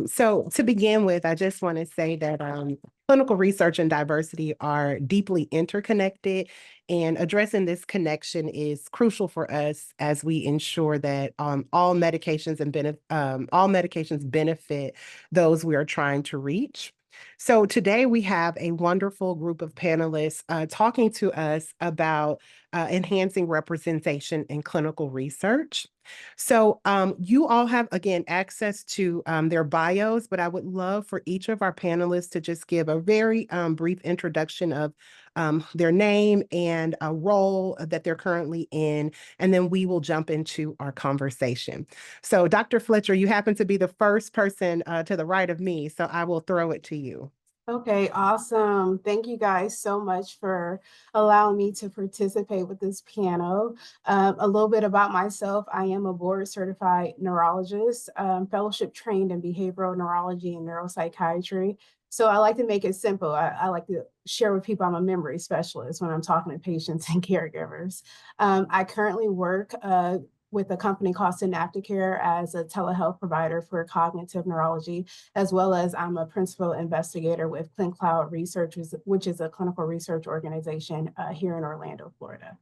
So to begin with, I just want to say that clinical research and diversity are deeply interconnected, and addressing this connection is crucial for us as we ensure that all medications benefit those we are trying to reach. So today we have a wonderful group of panelists talking to us about enhancing representation in clinical research. So you all have, again, access to their bios, but I would love for each of our panelists to just give a very brief introduction of their name and a role that they're currently in, and then we will jump into our conversation. So Dr. Fletcher, you happen to be the first person to the right of me, so I will throw it to you. Okay, awesome. Thank you guys so much for allowing me to participate with this panel. A little bit about myself. I am a board certified neurologist, fellowship trained in behavioral neurology and neuropsychiatry. So I like to make it simple. I like to share with people I'm a memory specialist when I'm talking to patients and caregivers. I currently work with a company called Synapticare as a telehealth provider for cognitive neurology, as well as I'm a principal investigator with ClinCloud Research, which is a clinical research organization here in Orlando, Florida.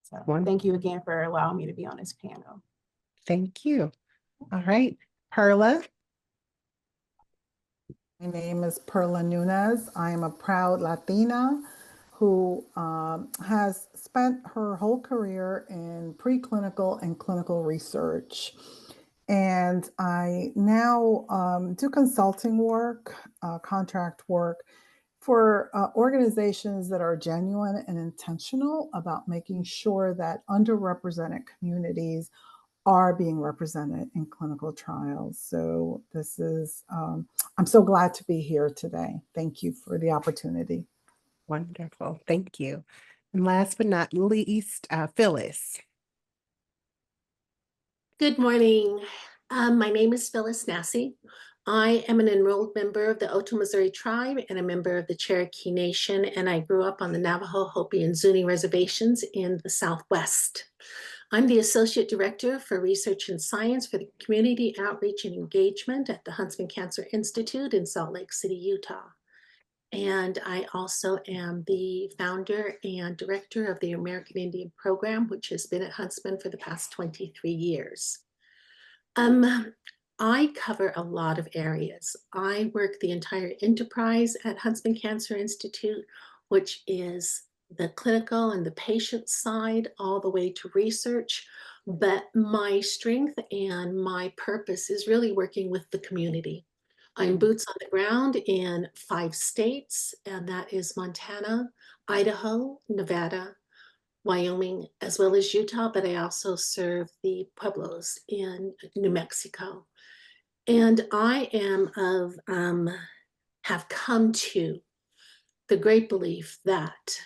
So thank you again for allowing me to be on this panel. Thank you. All right, Perla. My name is Perla Nunes. I am a proud Latina who has spent her whole career in preclinical and clinical research. And I now do consulting work, contract work for organizations that are genuine and intentional about making sure that underrepresented communities are being represented in clinical trials. So this is, I'm so glad to be here today. Thank you for the opportunity. Wonderful, thank you. And last but not least, Phyllis. Good morning. My name is Phyllis Nassi. I am an enrolled member of the Oto Missouri Tribe and a member of the Cherokee Nation, and I grew up on the Navajo, Hopi, and Zuni reservations in the Southwest. I'm the Associate Director for Research and Science for the Community Outreach and Engagement at the Huntsman Cancer Institute in Salt Lake City, Utah. And I also am the founder and director of the American Indian Program, which has been at Huntsman for the past 23 years. I cover a lot of areas. I work the entire enterprise at Huntsman Cancer Institute, which is the clinical and the patient side all the way to research. But my strength and my purpose is really working with the community. I'm boots on the ground in 5 states, and that is Montana, Idaho, Nevada, Wyoming, as well as Utah, but I also serve the Pueblos in New Mexico. And I have come to the great belief that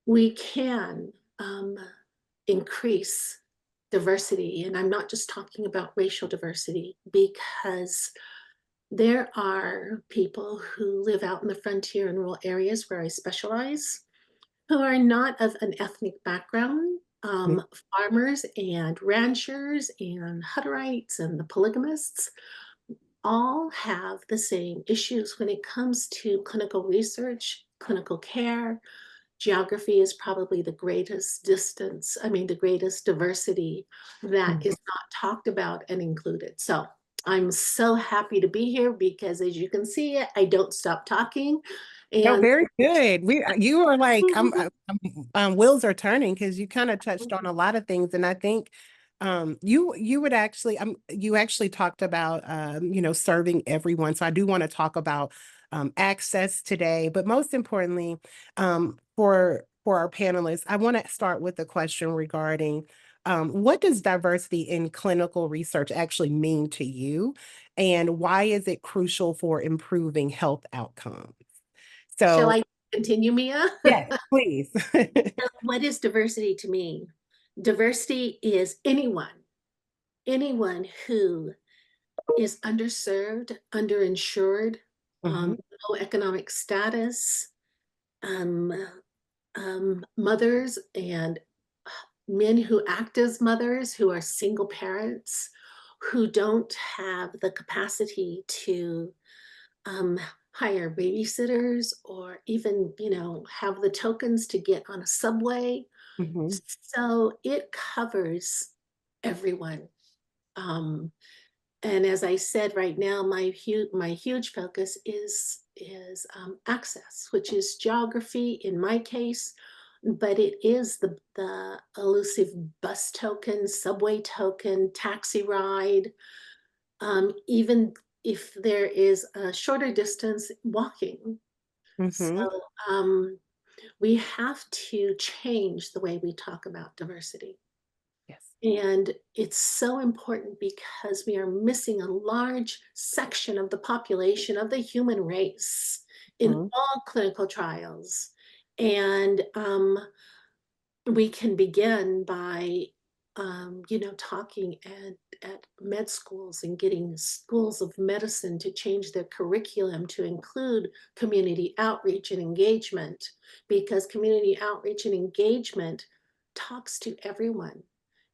we can increase diversity. And I'm not just talking about racial diversity, because there are people who live out in the frontier and rural areas where I specialize, who are not of an ethnic background. Farmers and ranchers and Hutterites and the polygamists all have the same issues when it comes to clinical research, clinical care. Geography is probably the greatest the greatest diversity that is not talked about and included. So I'm so happy to be here because, as you can see, I don't stop talking. No, very good. You are like, wheels are turning, because you kind of touched on a lot of things, and I think you would actually you actually talked about serving everyone. So I do want to talk about access today, but most importantly, for our panelists, I want to start with a question regarding what does diversity in clinical research actually mean to you, and why is it crucial for improving health outcomes? So, shall I continue, Mia? Yes, please. What is diversity to me? Diversity is anyone who is underserved, underinsured, low economic status, mothers and men who act as mothers, who are single parents, who don't have the capacity to um, hire babysitters or even, have the tokens to get on a subway. Mhm. So it covers everyone. Um, and as I said, right now, my huge focus is access, which is geography in my case, but it is the elusive bus token, subway token, taxi ride, even if there is a shorter distance, walking. Mhm. So we have to change the way we talk about diversity. Yes. And it's so important because we are missing a large section of the population of the human race in Mhm. all clinical trials. And we can begin by, talking at med schools and getting schools of medicine to change their curriculum to include community outreach and engagement, because community outreach and engagement talks to everyone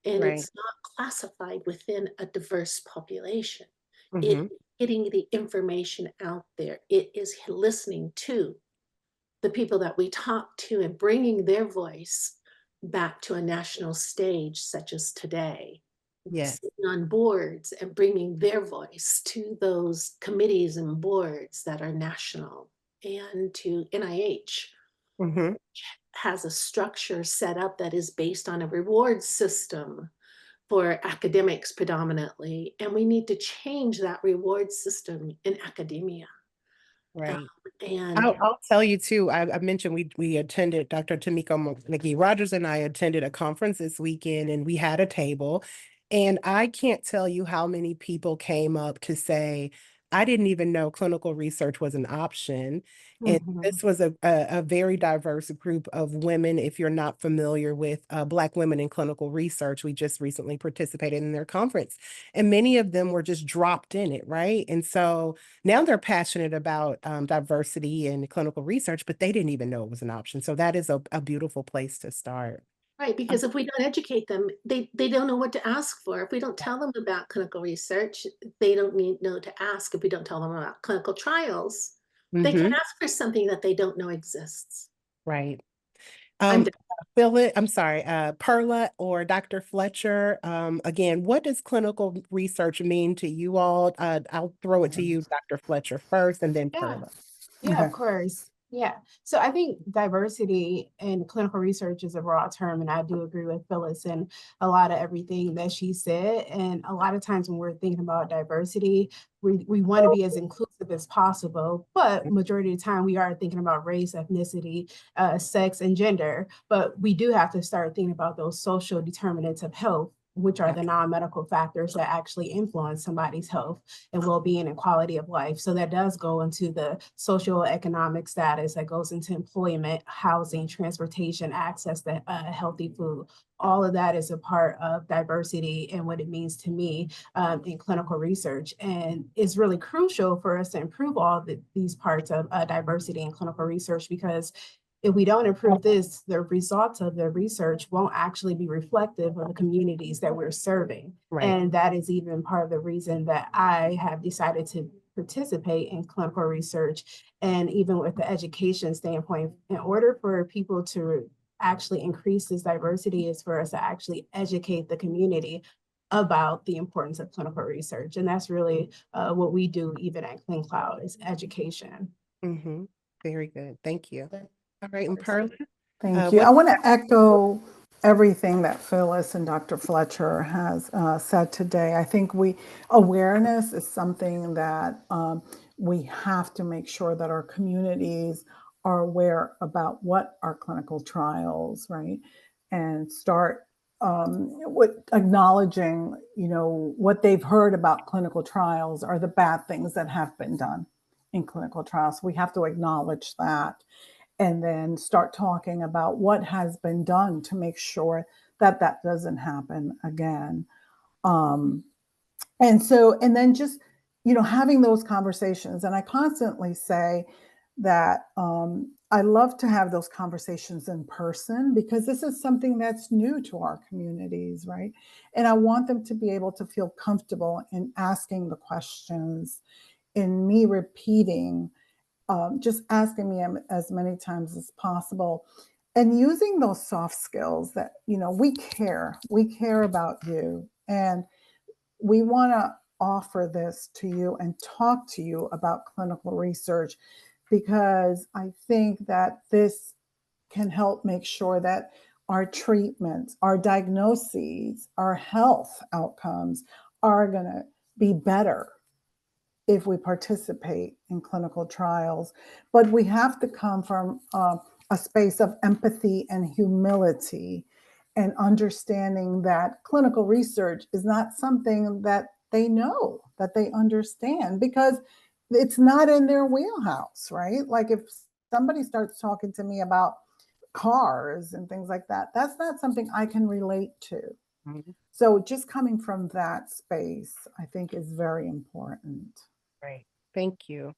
and Right. it's not classified within a diverse population. It Mhm. is getting the information out there. It is listening to the people that we talk to and bringing their voice back to a national stage, such as today, Yes. sitting on boards and bringing their voice to those committees and boards that are national, and to NIH Mhm. has a structure set up that is based on a reward system for academics predominantly, and we need to change that reward system in academia. Um, Right. and I'll tell you too. I mentioned we attended Dr. Tamiko McGee Rogers and I attended a conference this weekend, and we had a table, and I can't tell you how many people came up to say, "I didn't even know clinical research was an option." And Mhm. this was a very diverse group of women. If you're not familiar with Black women in clinical research, we just recently participated in their conference, and many of them were just dropped in it, right? And so now they're passionate about diversity in clinical research, but they didn't even know it was an option. So that is a beautiful place to start. right, Um, because if we don't educate them, they don't know what to ask for. If we don't tell them about clinical research, they don't know to ask. If we don't tell them about clinical trials, they can mhm. ask for something that they don't know exists. Right. I'm Um, Phyllis, I'm sorry, Perla or Dr. Fletcher, again, what does clinical research mean to you all? I'll throw it to you, Dr. Fletcher first, and then Yeah. Perla. Yeah, of Okay. course. Yeah. So I think diversity in clinical research is a broad term, and I do agree with Phyllis and a lot of everything that she said. And a lot of times when we're thinking about diversity, we want to be as inclusive as possible, but majority of the time we are thinking about race, ethnicity, sex, and gender. But we do have to start thinking about those social determinants of health, which are the non-medical factors that actually influence somebody's health and well-being and quality of life. So that does go into the social economic status, that goes into employment, housing, transportation, access to healthy food. All of that is a part of diversity and what it means to me in clinical research. And it's really crucial for us to improve all these parts of diversity in clinical research, because if we don't improve this, the results of the research won't actually be reflective of the communities that we're serving. Right. And that is even part of the reason that I have decided to participate in clinical research. And even with the education standpoint, in order for people to actually increase this diversity is for us to actually educate the community about the importance of clinical research. And that's really what we do even at ClinCloud, is education. Mhm. Very good. Thank you. All right, and Of Perla, Thank you. I what? want to echo everything that Phyllis and Dr. Fletcher has said today. I think awareness is something that we have to make sure that our communities are aware about what are clinical trials, right? And start with acknowledging, what they've heard about clinical trials are the bad things that have been done in clinical trials. We have to acknowledge that and then start talking about what has been done to make sure that that doesn't happen again. Um, and then just, having those conversations. And I constantly say that I love to have those conversations in person because this is something that's new to our communities, right? And I want them to be able to feel comfortable in asking the questions, in me repeating, just asking me as many times as possible, and using those soft skills that, we care about you, and we want to offer this to you and talk to you about clinical research because I think that this can help make sure that our treatments, our diagnoses, our health outcomes are going to be better if we participate in clinical trials. But we have to come from a space of empathy and humility and understanding that clinical research is not something that they know, that they understand, because it's not in their wheelhouse, right? Like if somebody starts talking to me about cars and things like that, that's not something I can relate to. Mhm. So just coming from that space, I think is very important. Right. Thank you.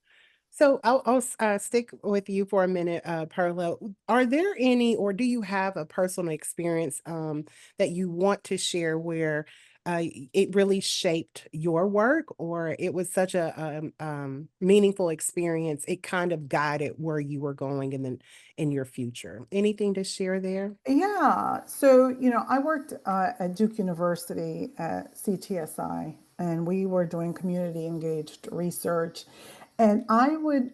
So I'll stick with you for a minute, Perla. Are there any, or do you have a personal experience that you want to share where it really shaped your work, or it was such a meaningful experience? It kind of guided where you were going in your future. Anything to share there? Yeah. So, I worked at Duke University at CTSI, and we were doing community engaged research. And I would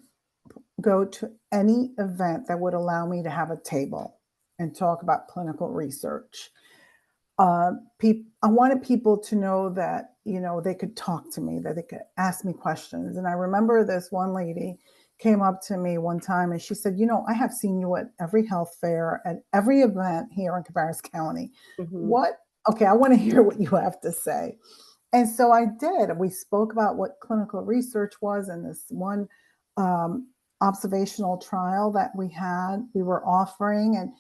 go to any event that would allow me to have a table and talk about clinical research. I wanted people to know that, they could talk to me, that they could ask me questions. And I remember this one lady came up to me one time and she said, I have seen you at every health fair, at every event here in Cabarrus County. Hmm. What? Okay, I want to hear what you have to say. And so I did. We spoke about what clinical research was in this one um, observational trial that we were offering. And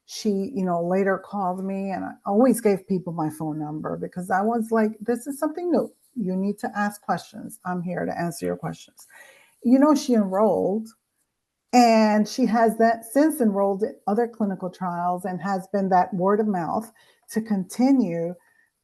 she, later called me, and I always gave people my phone number because I was like, this is something new. You need to ask questions. I'm here to answer your questions. She enrolled, and she has that since enrolled in other clinical trials and has been that word of mouth to continue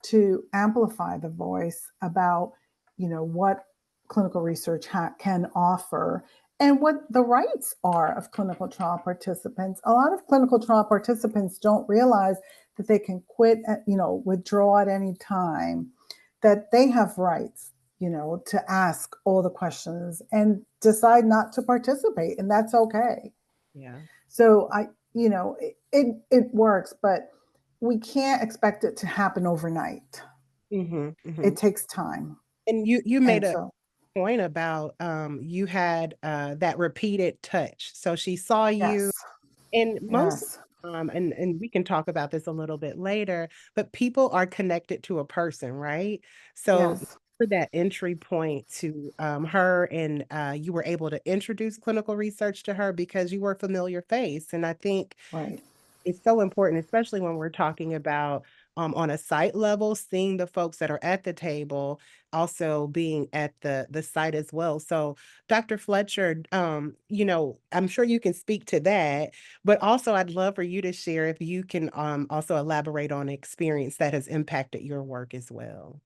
to amplify the voice about, what clinical research can offer and what the rights are of clinical trial participants. A lot of clinical trial participants don't realize that they can quit, withdraw at any time, that they have rights, to ask all the questions and decide not to participate, and that's okay. Yeah. So it works, but we can't expect it to happen overnight. Hmm. Hmm. It takes time. And you made And a so, point about you had that repeated touch. So she saw you. yes, And most yes, and we can talk about this a little bit later, but people are connected to a person, right? So yes, for that entry point to her, and you were able to introduce clinical research to her because you were a familiar face. And I think right. it's so important, especially when we're talking about on a site level, seeing the folks that are at the table, also being at the site as well. So, Dr. Fletcher, I'm sure you can speak to that, but also I'd love for you to share if you can also elaborate on experience that has impacted your work as well.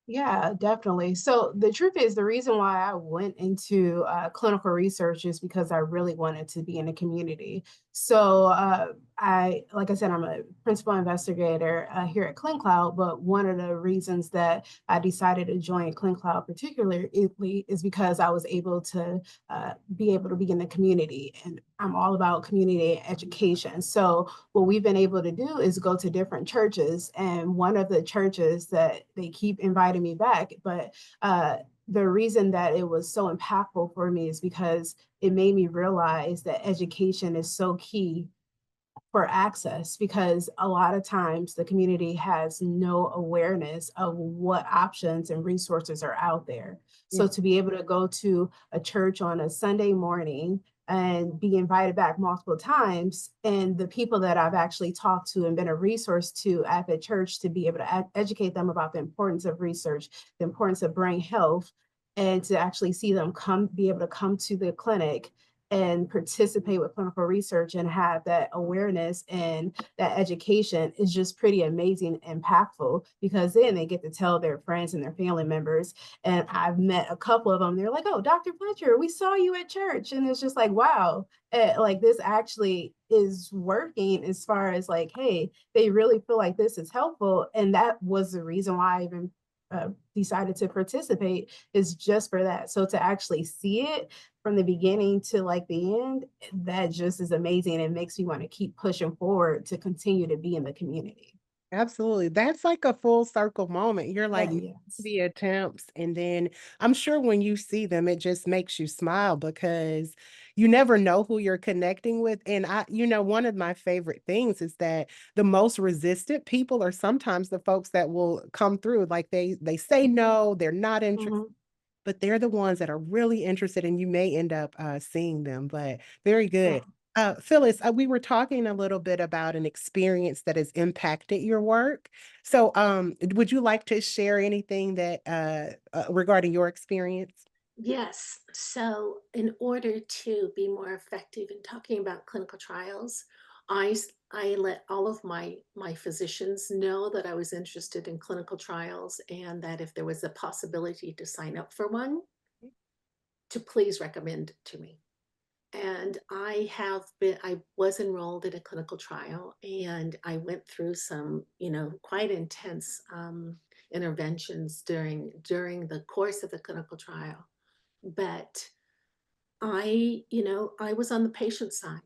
Yeah, definitely. So the truth is, the reason why I went into clinical research is because I really wanted to be in the community. So like I said, I'm a principal investigator here at ClinCloud. But one of the reasons that I decided to join ClinCloud particularly is because I was able to be able to be in the community, and I'm all about community education. So what we've been able to do is go to different churches, and one of the churches that they keep inviting me back, but the reason that it was so impactful for me is because it made me realize that education is so key for access, because a lot of times the community has no awareness of what options and resources are out there. Mm. So to be able to go to a church on a Sunday morning and be invited back multiple times, and the people that I've actually talked to and been a resource to at the church, to be able to educate them about the importance of research, the importance of brain health, and to actually see them be able to come to the clinic and participate with clinical research and have that awareness and that education is just pretty amazing and impactful, because then they get to tell their friends and their family members. And I've met a couple of them. They're like, "Oh, Dr. Fletcher, we saw you at church." And it's just like, wow, like this actually is working, as far as like, hey, they really feel like this is helpful. And that was the reason why I even decided to participate, is just for that. So to actually see it from the beginning to like the end, that just is amazing. It makes me want to keep pushing forward to continue to be in the community. Absolutely. That's like a full circle moment. You're like, Yes. the attempts, and then I'm sure when you see them, it just makes you smile because you never know who you're connecting with. And one of my favorite things is that the most resistant people are sometimes the folks that will come through. Like they say no, they're not interested, Mhm. but they're the ones that are really interested, and you may end up seeing them. But very Yeah. good. Phyllis, we were talking a little bit about an experience that has impacted your work. So, would you like to share anything that regarding your experience? Yes. So, in order to be more effective in talking about clinical trials, I let all of my physicians know that I was interested in clinical trials, and that if there was a possibility to sign up for one, to please recommend to me. And I was enrolled in a clinical trial, and I went through some, quite intense interventions during the course of the clinical trial. But I was on the patient side.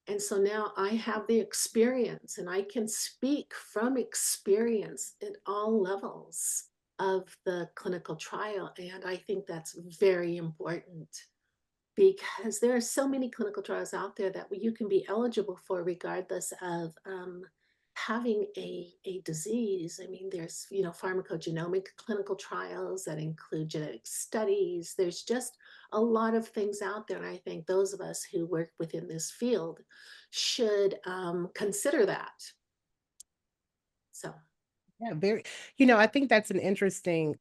And so now I have the experience, and I can speak from experience at all levels of the clinical trial. And I think that's very important, because there are so many clinical trials out there that you can be eligible for regardless of having a disease. I mean, there's, pharmacogenomic clinical trials that include genetic studies. There's just a lot of things out there. And I think those of us who work within this field should consider that. So, Yeah, very, I think that's an interesting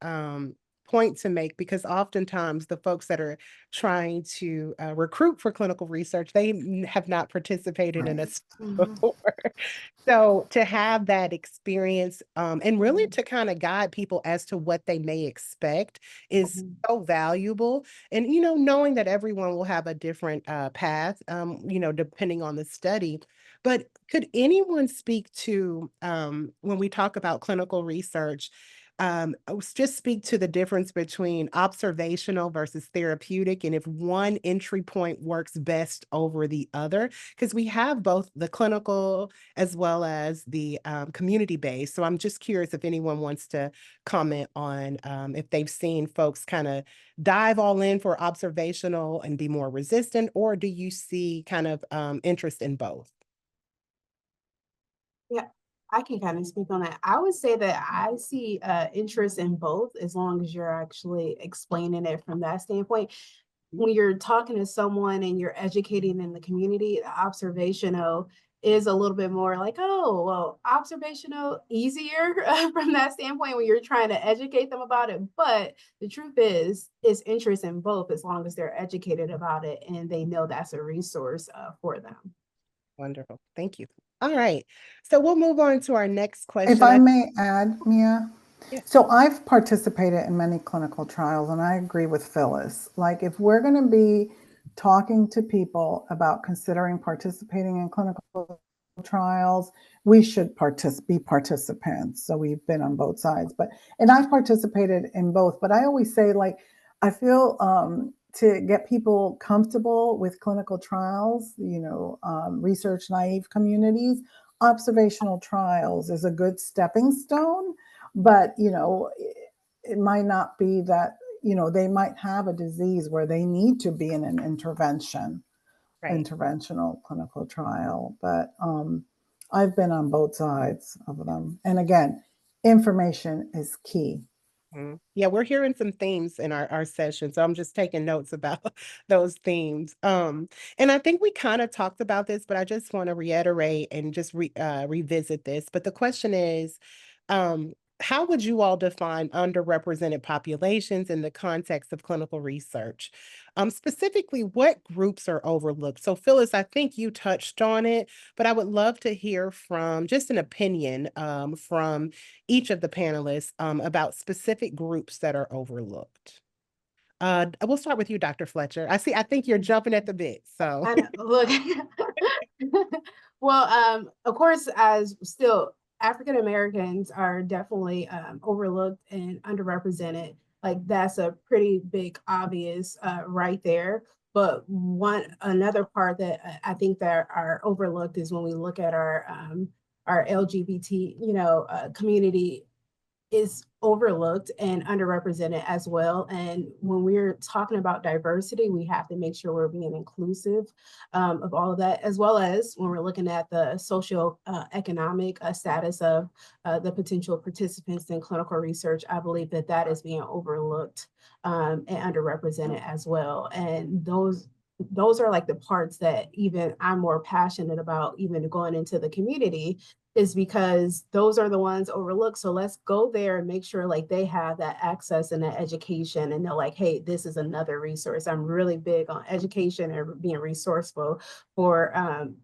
point to make because oftentimes the folks that are trying to recruit for clinical research, they have not participated in a Right. study Mhm. before. So to have that experience and really Mhm. to kind of guide people as to what they may expect is Mhm. so valuable. And, knowing that everyone will have a different path, depending on the study. But could anyone speak to, when we talk about clinical research, just speak to the difference between observational versus therapeutic, and if one entry point works best over the other? Because we have both the clinical as well as the community based. So I'm just curious if anyone wants to comment on if they've seen folks kind of dive all in for observational and be more resistant, or do you see kind of interest in both? Yeah, I can kind of speak on that. I would say that I see interest in both, as long as you're actually explaining it from that standpoint. When you're talking to someone and you're educating in the community, the observational is a little bit more like, oh, well, observational easier from that standpoint when you're trying to educate them about it. But the truth is interest in both, as long as they're educated about it and they know that's a resource for them. Wonderful. Thank you. All right. So we'll move on to our next If question. I may add, Mia, Yeah. so I've participated in many clinical trials, and I agree with Phyllis. Like, if we're going to be talking to people about considering participating in clinical trials, we should be participants. So we've been on both sides, and I've participated in both. But I always say, like, I feel to get people comfortable with clinical trials, research naive communities, observational trials is a good stepping stone. But it might not be that, they might have a disease where they need to be in an Right. interventional clinical trial. But I've been on both sides of them, and again, information is key. Mhm. Yeah, we're hearing some themes in our session. So I'm just taking notes about those themes. And I think we kind of talked about this, but I just want to reiterate and just revisit this. But the question is, how would you all define underrepresented populations in the context of clinical research? specifically what groups are overlooked. So Phyllis, I think you touched on it, but I would love to hear from just an opinion from each of the panelists about specific groups that are overlooked. We'll start with you, Dr. Fletcher. I think you're jumping at the bit, so. I know, look. Well, of course, as still African Americans are definitely overlooked and underrepresented. Like that's a pretty big obvious right there. But another part that I think that are overlooked is when we look at our LGBT, community is overlooked and underrepresented as well. And when we're talking about diversity, we have to make sure we're being inclusive of all of that, as well as when we're looking at the social economic status of the potential participants in clinical research. I believe that that is being overlooked and underrepresented as well. And those are like the parts that even I'm more passionate about, even going into the community, is because those are the ones overlooked. So let's go there and make sure like they have that access and that education, and they're like, hey, this is another resource. I'm really big on education and being resourceful for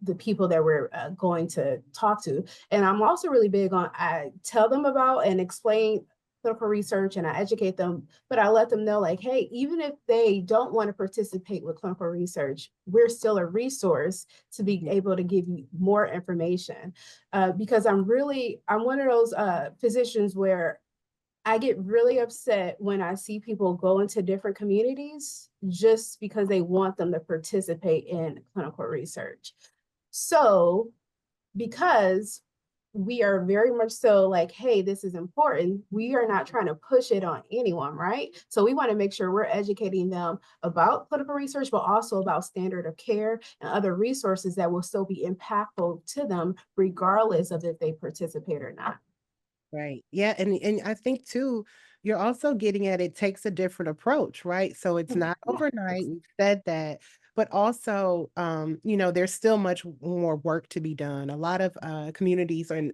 the people that we're going to talk to. And I'm also really big on, I tell them about and explain clinical research and I educate them, but I let them know like, hey, even if they don't want to participate with clinical research, we're still a resource to be able to give you more information. Because I'm one of those physicians where I get really upset when I see people go into different communities just because they want them to participate in clinical research. So because we are very much so like, hey, this is important. We are not trying to push it on anyone, right? So we want to make sure we're educating them about clinical research, but also about standard of care and other resources that will still be impactful to them, regardless of if they participate or not. Right. Yeah. And I think too, you're also getting at it takes a different approach, right? So it's not Yeah. overnight. We've said that, but also, there's still much more work to be done. A lot of communities and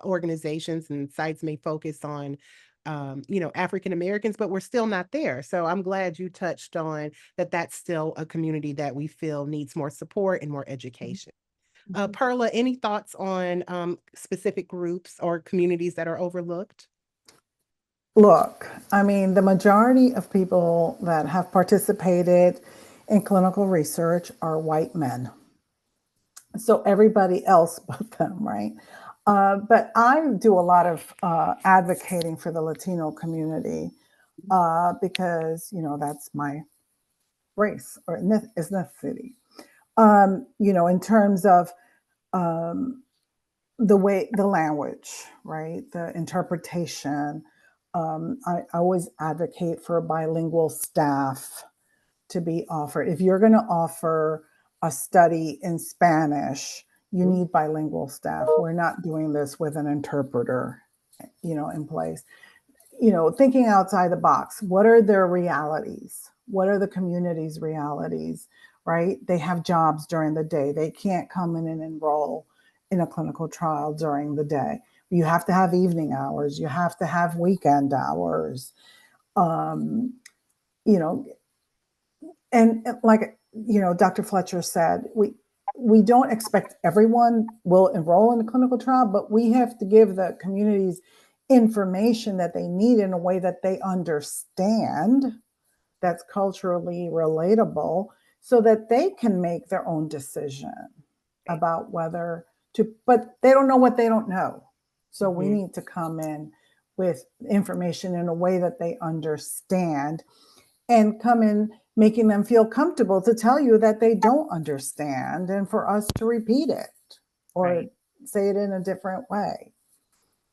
organizations and sites may focus on, African Americans, but we're still not there. So I'm glad you touched on that. That's still a community that we feel needs more support and more education. Perla, any thoughts on specific groups or communities that are overlooked? Look, I mean, the majority of people that have participated in clinical research are white men. So everybody else but them, right? But I do a lot of advocating for the Latino community because, that's my race or ethnicity. In terms of the language, right? The interpretation. I always advocate for bilingual staff to be offered. If you're going to offer a study in Spanish, you need bilingual staff. We're not doing this with an interpreter, in place. Thinking outside the box. What are their realities? What are the community's realities, right? They have jobs during the day. They can't come in and enroll in a clinical trial during the day. You have to have evening hours. You have to have weekend hours. Um, you know, and like, Dr. Fletcher said, we don't expect everyone will enroll in a clinical trial, but we have to give the communities information that they need in a way that they understand, that's culturally relatable, so that they can make their own decision about whether to, but they don't know what they don't know. So we need to come in with information in a way that they understand, and come in making them feel comfortable to tell you that they don't understand, and for us to repeat it or Right. say it in a different way.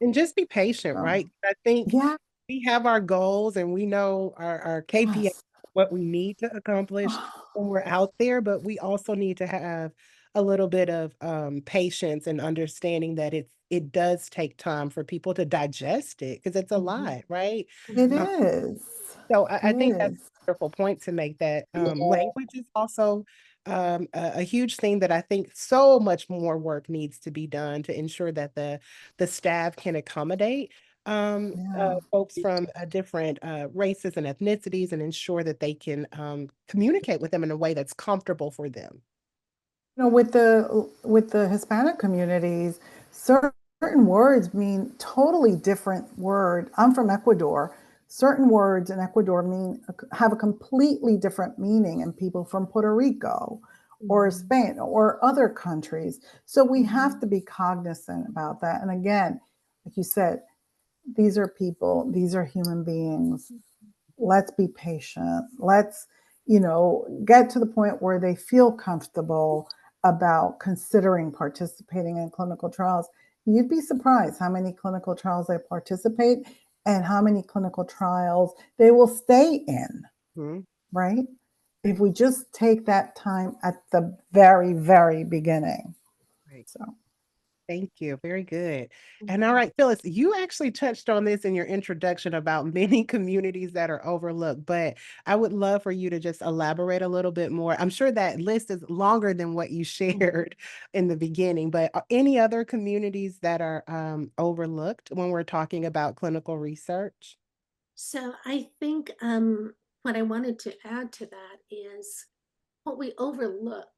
And just be patient, So, right? I think yeah, we have our goals and we know our KPI, yes. what we need to accomplish when we're out there, but we also need to have a little bit of patience and understanding that it does take time for people to digest it because it's a Mhm. lot, right? It Mhm. Um, is. So It I think that's is. a wonderful point to make that language is also a huge thing that I think so much more work needs to be done to ensure that the staff can accommodate. Yeah. folks from different races and ethnicities and ensure that they can communicate with them in a way that's comfortable for them. You know, with the Hispanic communities, certain words mean totally different word. I'm from Ecuador. Certain words in Ecuador have a completely different meaning in people from Puerto Rico or Spain or other countries. So we have to be cognizant about that. And again, like you said, these are people, these are human beings. Let's be patient. Let's, get to the point where they feel comfortable about considering participating in clinical trials. You'd be surprised how many clinical trials they participate and how many clinical trials they will stay in, right? If we just take that time at the very, very beginning. Right. So. Thank you. Very good. And all right, Phyllis, you actually touched on this in your introduction about many communities that are overlooked, but I would love for you to just elaborate a little bit more. I'm sure that list is longer than what you shared in the beginning, but any other communities that are overlooked when we're talking about clinical research? So I think what I wanted to add to that is what we overlook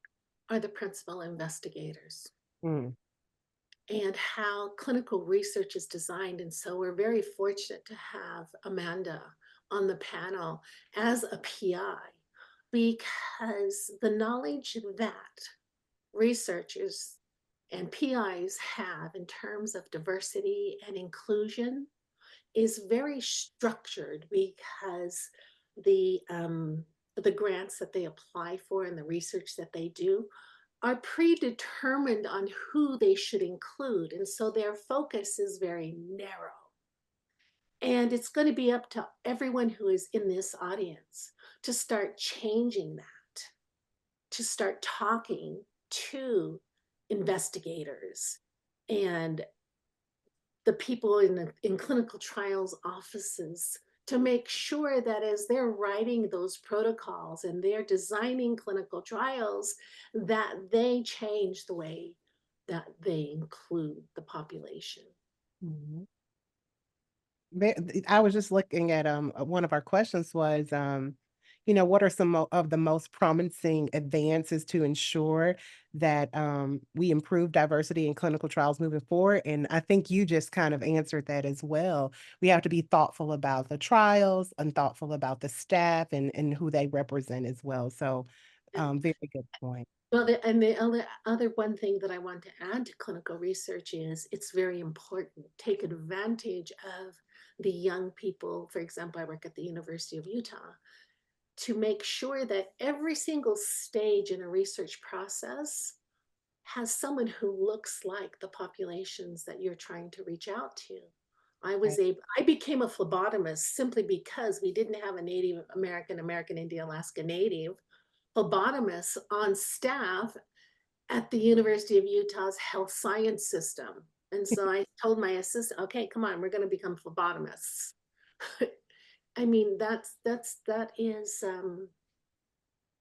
are the principal investigators Mm, and how clinical research is designed. And so we're very fortunate to have Amanda on the panel as a PI because the knowledge that researchers and PIs have in terms of diversity and inclusion is very structured because the um, the grants that they apply for and the research that they do are predetermined on who they should include. And so their focus is very narrow. And it's going to be up to everyone who is in this audience to start changing that, to start talking to investigators and the people in clinical trials offices to make sure that as they're writing those protocols and they're designing clinical trials, that they change the way that they include the population. mhm. I was just looking at one of our questions was what are some of the most promising advances to ensure that we improve diversity in clinical trials moving forward? And I think you just kind of answered that as well. We have to be thoughtful about the trials and thoughtful about the staff and who they represent as well. So very good point. Well, the other one thing that I want to add to clinical research is it's very important. Take advantage of the young people. For example, I work at the University of Utah to make sure that every single stage in a research process has someone who looks like the populations that you're trying to reach out to. Right. I became a phlebotomist simply because we didn't have a Native American, American Indian, Alaska Native phlebotomist on staff at the University of Utah's health science system. And so I told my assistant, okay, come on, we're going to become phlebotomists. I mean, that is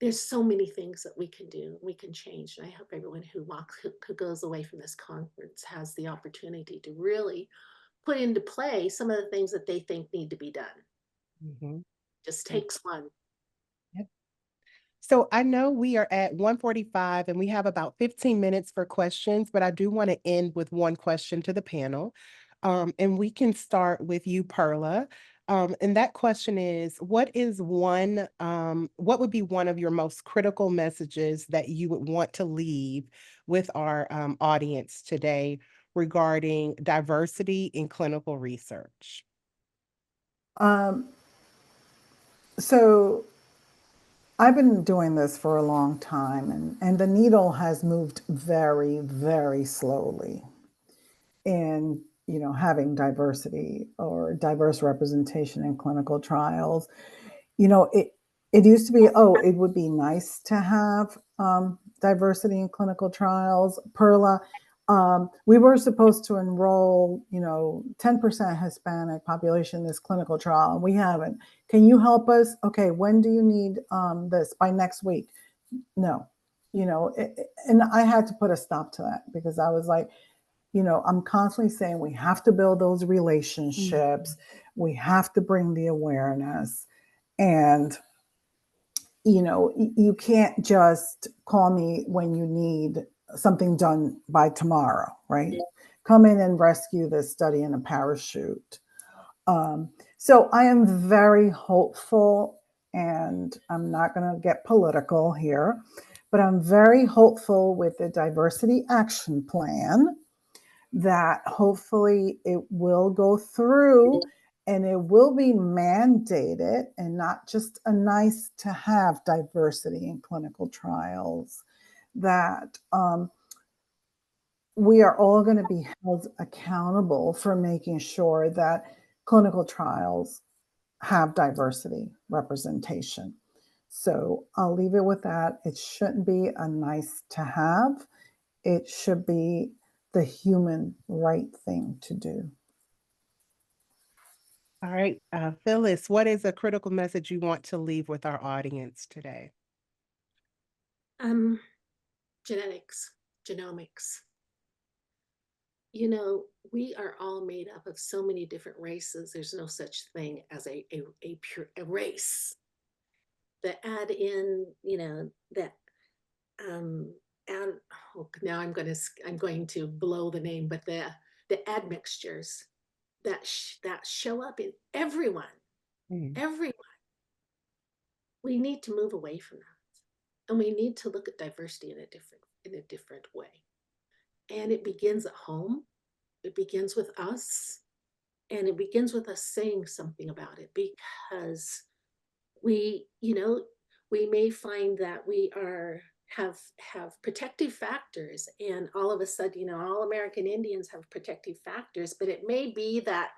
there's so many things that we can do, we can change. And I hope everyone who goes away from this conference has the opportunity to really put into play some of the things that they think need to be done. Mhm. Just takes one. So I know we are at 1:45 and we have about 15 minutes for questions, but I do want to end with one question to the panel. And we can start with you, Perla. And that question is, what would be one of your most critical messages that you would want to leave with our audience today regarding diversity in clinical research? Um, so I've been doing this for a long time, and the needle has moved very, very slowly in having diversity or diverse representation in clinical trials. It used to be, oh, it would be nice to have diversity in clinical trials. Perla, we were supposed to enroll 10% Hispanic population in this clinical trial, and we haven't. Can you help us? Okay, when do you need this? By next week? No. And I had to put a stop to that because I was like, I'm constantly saying we have to build those relationships. We have to bring the awareness. And, you can't just call me when you need something done by tomorrow, right? Come in and rescue this study in a parachute. So I am very hopeful, and I'm not going to get political here, but I'm very hopeful with the diversity action plan that hopefully it will go through and it will be mandated and not just a nice to have diversity in clinical trials, that we are all going to be held accountable for making sure that clinical trials have diversity representation. So I'll leave it with that. It shouldn't be a nice to have. It should be the human right thing to do. All right, Phyllis, what is a critical message you want to leave with our audience today? Genetics, genomics. We are all made up of so many different races. There's no such thing as a pure race. That add in, that add. Oh, now I'm going to blow the name, but the admixtures that show up in everyone. Everyone. We need to move away from that, and we need to look at diversity in a different way. And it begins at home. It begins with us, and it begins with us saying something about it, because we may find that we have protective factors, and all of a sudden, all American Indians have protective factors, but it may be that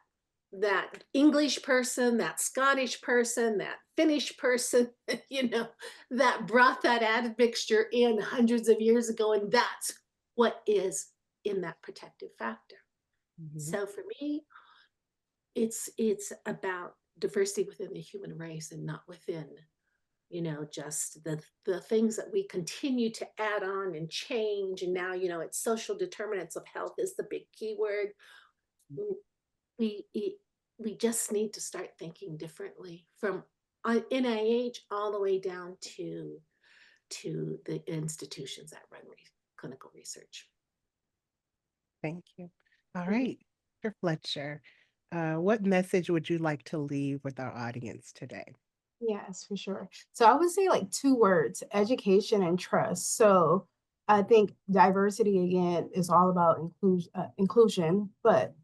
English person, that Scottish person, that Finnish person, that brought that admixture in hundreds of years ago, and that's what is in that protective factor. So for me, it's about diversity within the human race, and not within, just the things that we continue to add on and change. And now, it's social determinants of health is the big keyword. We just need to start thinking differently, from NIH all the way down to the institutions that run clinical research. Thank you. All right, Dr. Fletcher, what message would you like to leave with our audience today? Yes, for sure. So I would say like 2 words: education and trust. So I think diversity, again, is all about inclusion, but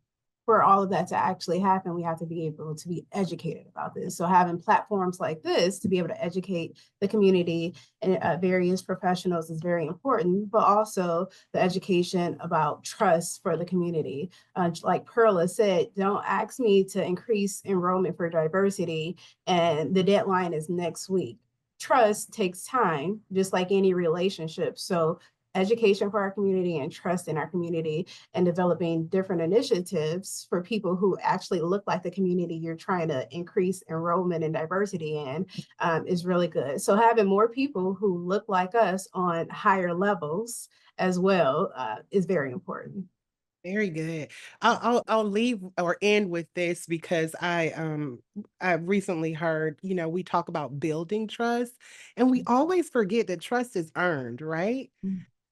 for all of that to actually happen, we have to be able to be educated about this. So having platforms like this to be able to educate the community and various professionals is very important, but also the education about trust for the community. Like Perla said, don't ask me to increase enrollment for diversity and the deadline is next week. Trust takes time, just like any relationship. So education for our community and trust in our community, and developing different initiatives for people who actually look like the community you're trying to increase enrollment and diversity in is really good. So having more people who look like us on higher levels as well is very important. Very good. I'll leave or end with this, because I recently heard, we talk about building trust, and we always forget that trust is earned, right?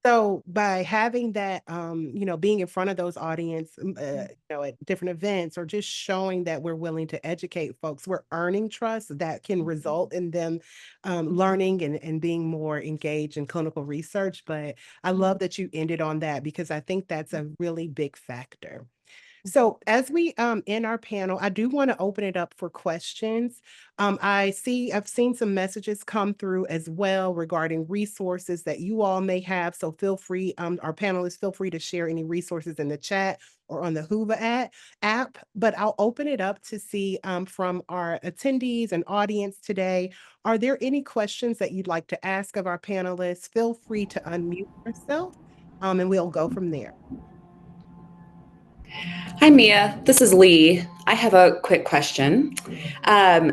So by having that, being in front of those audience, at different events, or just showing that we're willing to educate folks, we're earning trust that can result in them learning and being more engaged in clinical research. But I love that you ended on that, because I think that's a really big factor. So as we end our panel, I do want to open it up for questions. I've seen some messages come through as well regarding resources that you all may have. So feel free, our panelists, feel free to share any resources in the chat or on the Hoover app. But I'll open it up to see from our attendees and audience today, are there any questions that you'd like to ask of our panelists? Feel free to unmute yourself, and we'll go from there. Hi, Mia. This is Lee. I have a quick question.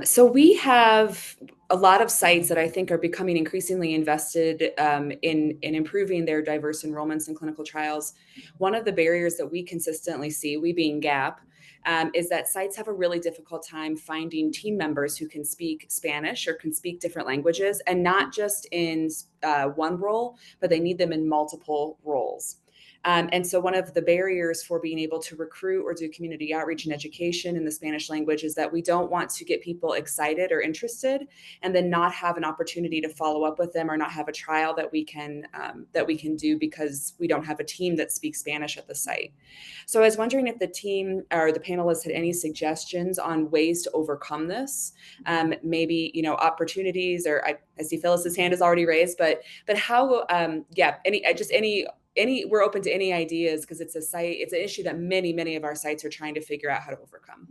So we have a lot of sites that I think are becoming increasingly invested in improving their diverse enrollments in clinical trials. One of the barriers that we consistently see, we being GAP, is that sites have a really difficult time finding team members who can speak Spanish or can speak different languages, and not just in one role, but they need them in multiple roles. And so one of the barriers for being able to recruit or do community outreach and education in the Spanish language is that we don't want to get people excited or interested and then not have an opportunity to follow up with them or not have a trial that we can do because we don't have a team that speaks Spanish at the site. So I was wondering if the team or the panelists had any suggestions on ways to overcome this. Maybe, opportunities, or I see Phyllis's hand is already raised, but how, we're open to any ideas because it's an issue that many of our sites are trying to figure out how to overcome.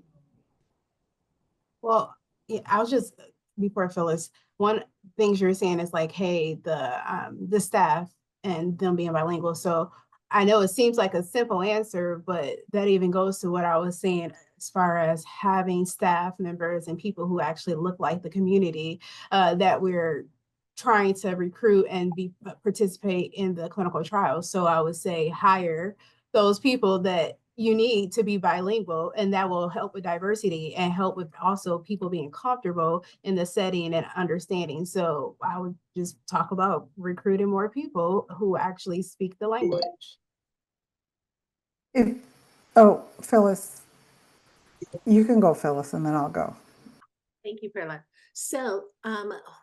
Well, yeah, I'll just, before Phyllis, one things you're saying is like, hey, the staff and them being bilingual. So I know it seems like a simple answer, but that even goes to what I was saying as far as having staff members and people who actually look like the community that we're trying to recruit and participate in the clinical trials. So I would say hire those people that you need to be bilingual, and that will help with diversity and help with also people being comfortable in the setting and understanding. So I would just talk about recruiting more people who actually speak the language. Phyllis, you can go, Phyllis, and then I'll go. Thank you, Perla. So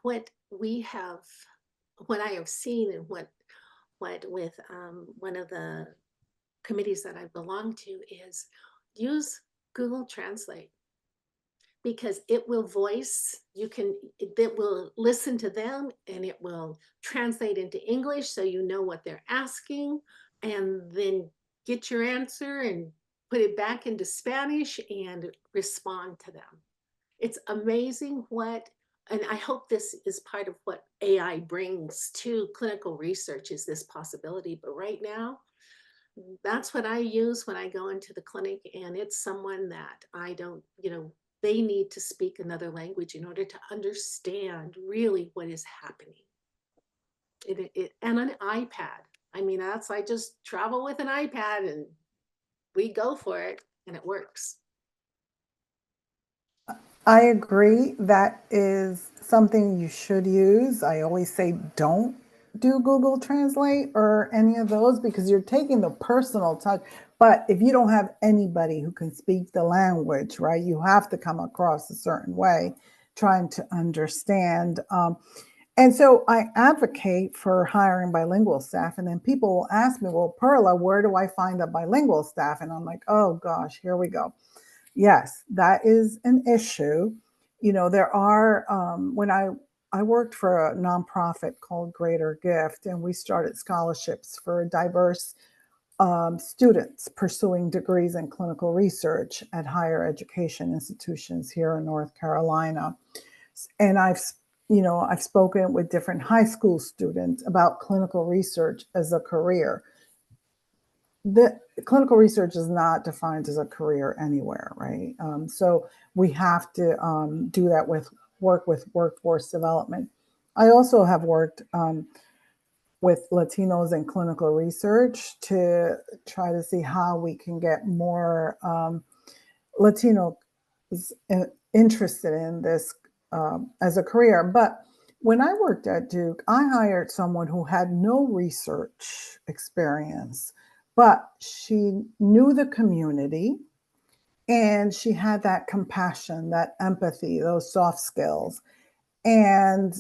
what I have seen and what with one of the committees that I belong to is use Google Translate, because it will it will listen to them and it will translate into English so you know what they're asking, and then get your answer and put it back into Spanish and respond to them. It's amazing and I hope this is part of what AI brings to clinical research, is this possibility. But right now, that's what I use when I go into the clinic, and it's someone that I don't, they need to speak another language in order to understand really what is happening. And an iPad. I mean, I just travel with an iPad and we go for it and it works. I agree. That is something you should use. I always say don't do Google Translate or any of those because you're taking the personal touch. But if you don't have anybody who can speak the language, right, you have to come across a certain way trying to understand. And so I advocate for hiring bilingual staff. And then people will ask me, well, Perla, where do I find a bilingual staff? And I'm like, oh gosh, here we go. Yes, that is an issue. There are, when I worked for a nonprofit called Greater Gift, and we started scholarships for diverse students pursuing degrees in clinical research at higher education institutions here in North Carolina. And I've spoken with different high school students about clinical research as a career. The clinical research is not defined as a career anywhere, right? So we have to do that with workforce development. I also have worked with Latinos in clinical research to try to see how we can get more Latinos interested in this as a career. But when I worked at Duke, I hired someone who had no research experience, but she knew the community and she had that compassion, that empathy, those soft skills. And,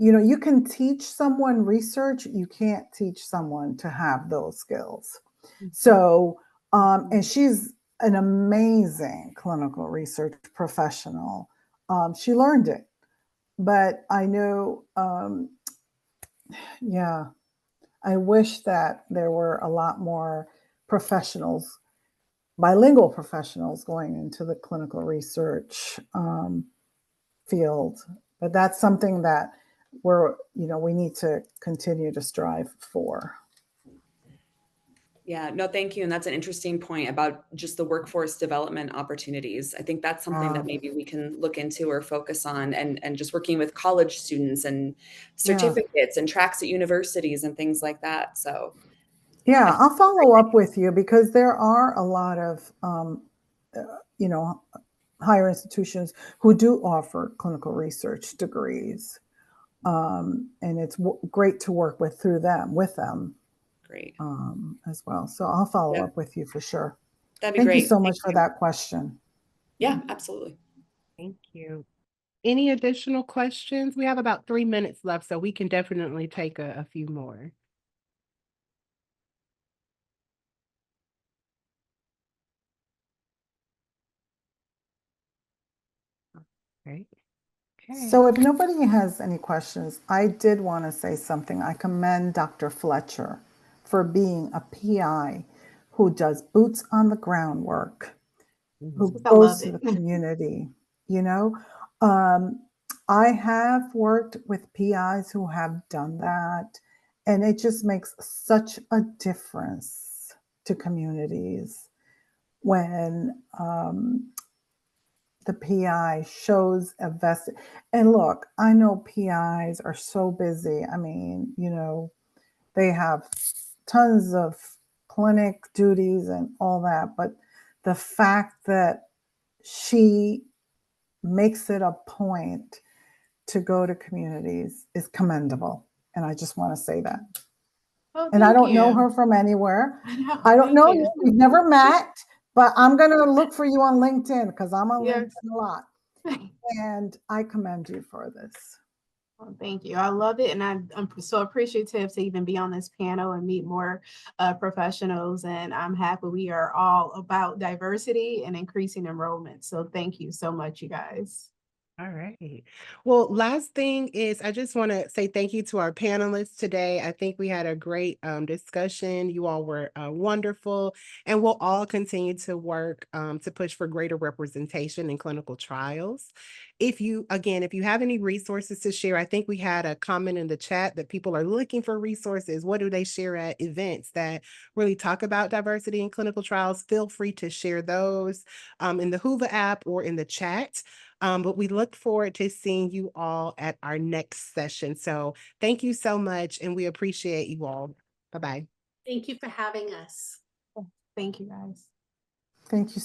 you can teach someone research, you can't teach someone to have those skills. So, and she's an amazing clinical research professional. She learned it, but I know, I wish that there were a lot more professionals, bilingual professionals going into the clinical research field. But that's something that we need to continue to strive for. Yeah, no, thank you. And that's an interesting point about just the workforce development opportunities. I think that's something that maybe we can look into or focus on, and just working with college students and certificates and tracks at universities and things like that. So yeah, I'll follow up with you because there are a lot of, you know, higher institutions who do offer clinical research degrees. And it's great to work with them. great. As well. So I'll follow up with you for sure. That'd be Thank you great. so much for that question. Yeah, absolutely. Thank you. Any additional questions? We have about 3 minutes left, so we can definitely take a few more. Right. Okay. So if nobody has any questions, I did want to say something. I commend Dr. Fletcher for being a PI who does boots on the ground work, who I goes love to it. the community, you know. I have worked with PIs who have done that, and it just makes such a difference to communities when the PI shows a vested. And look, I know PIs are so busy. I mean, you know, they have tons of clinic duties and all that, but the fact that she makes it a point to go to communities is commendable. And I just want to say that. Oh, And I thank don't know you. her from anywhere. I know. I don't Thank know you. you. We've never met, but I'm going to look for you on LinkedIn because I'm on Yes. LinkedIn a lot. And I commend you for this. Well, thank you. I love it. And I'm so appreciative to even be on this panel and meet more professionals. And I'm happy we are all about diversity and increasing enrollment. So thank you so much, you guys. All right. Well, last thing is I just want to say thank you to our panelists today. I think we had a great discussion. You all were wonderful, and we'll all continue to work to push for greater representation in clinical trials. If you have any resources to share, I think we had a comment in the chat that people are looking for resources. What do they share at events that really talk about diversity in clinical trials? Feel free to share those in the Hoover app or in the chat. But we look forward to seeing you all at our next session. So thank you so much, and we appreciate you all. Bye-bye. Thank you for having us. Thank you, guys. Thank you